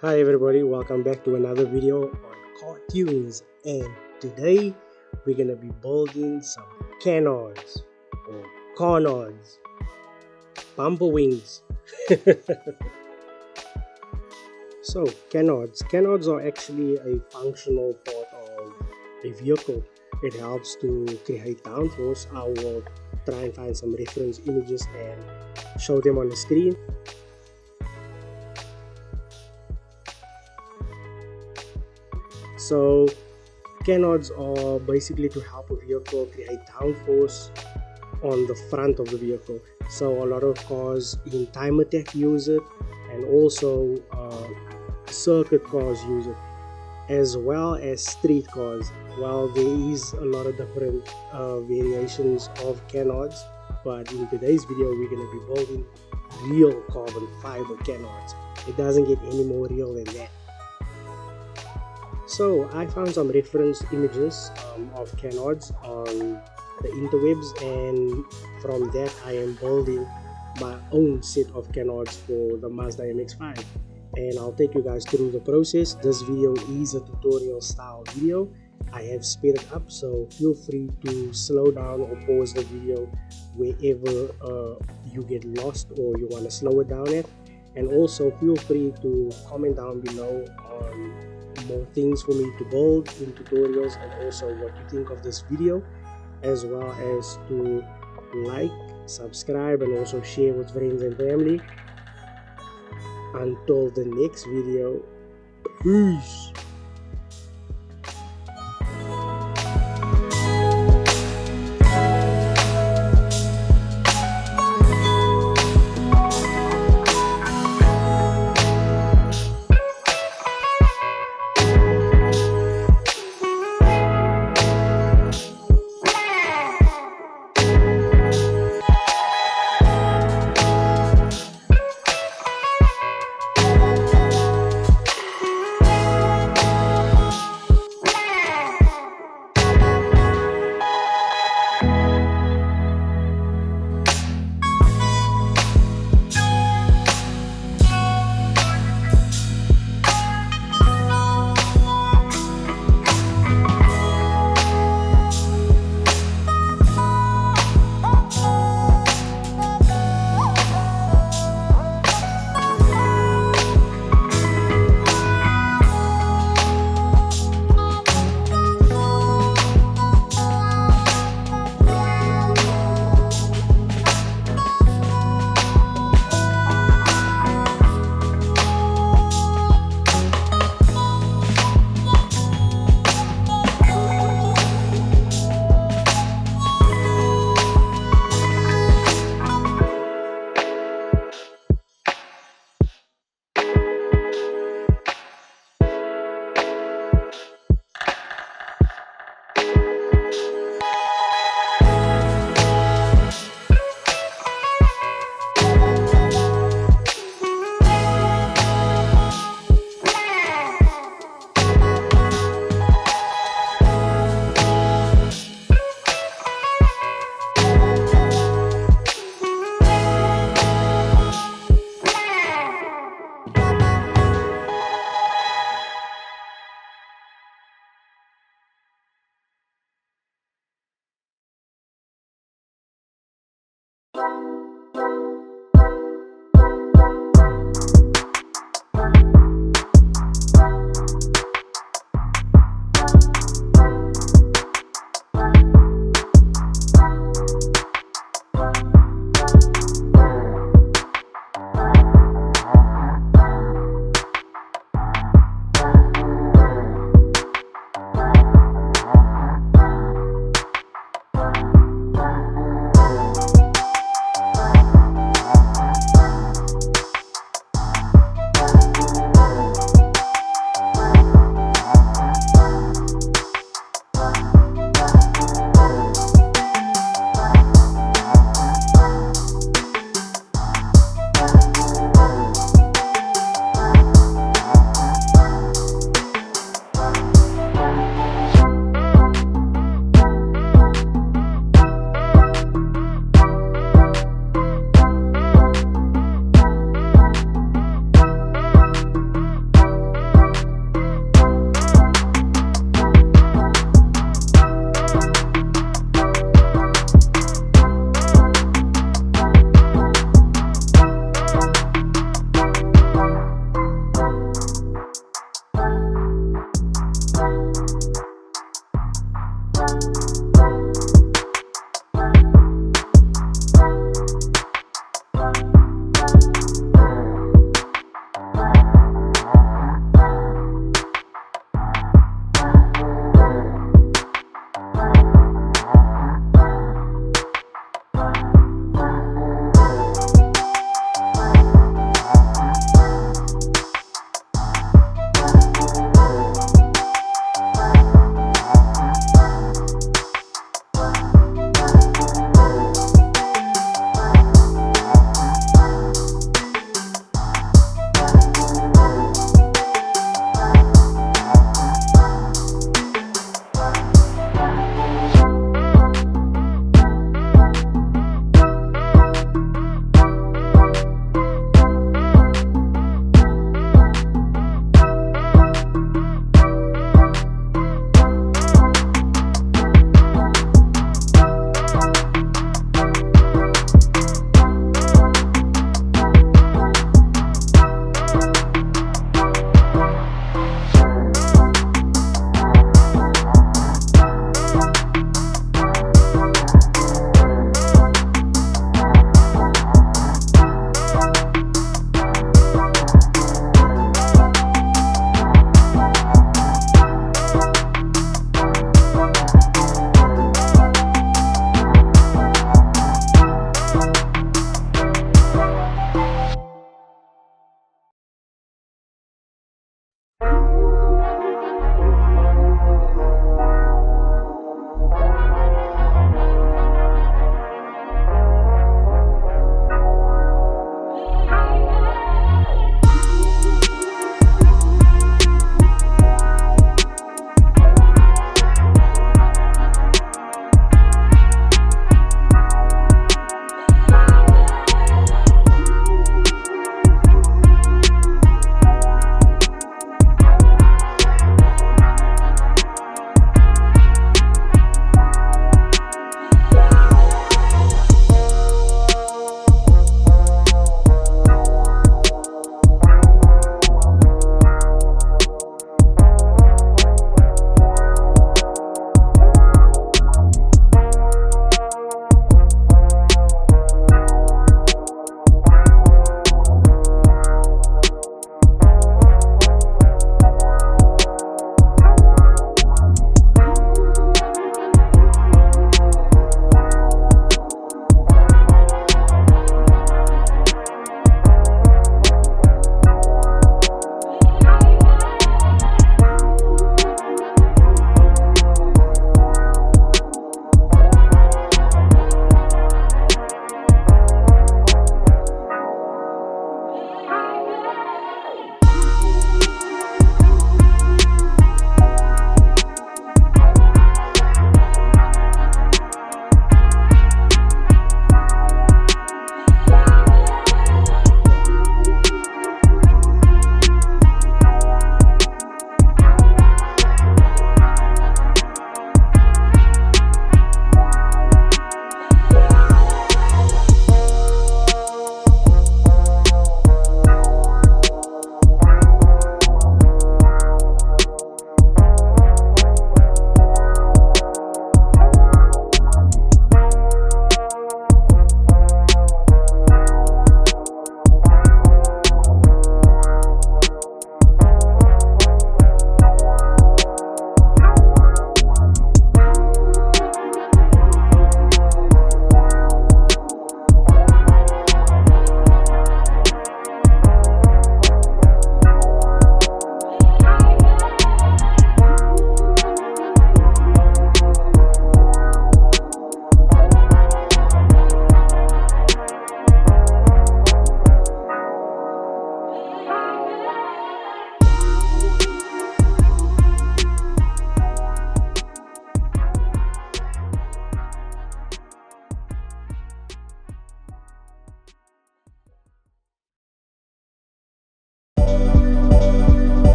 Hi everybody, welcome back to another video on cartoons, and today we're gonna be building some canards or carnards, bumper wings. So canards are actually a functional part of a vehicle. It helps to create downforce. I will try and find some reference images and show them on the screen. So canards are basically to help a vehicle create downforce on the front of the vehicle. So a lot of cars in time attack use it, and also circuit cars use it, as well as street cars. Well, there is a lot of different variations of canards, but in today's video we're going to be building real carbon fiber canards. It doesn't get any more real than that. So I found some reference images of canards on the interwebs, and from that I am building my own set of canards for the Mazda MX5, and I'll take you guys through the process. This video is a tutorial style video. I have sped it up, so feel free to slow down or pause the video wherever you get lost or you want to slow it down at. And also feel free to comment down below on more things for me to build in tutorials, and also what you think of this video, as well as to like, subscribe, and also share with friends and family. Until the next video, peace.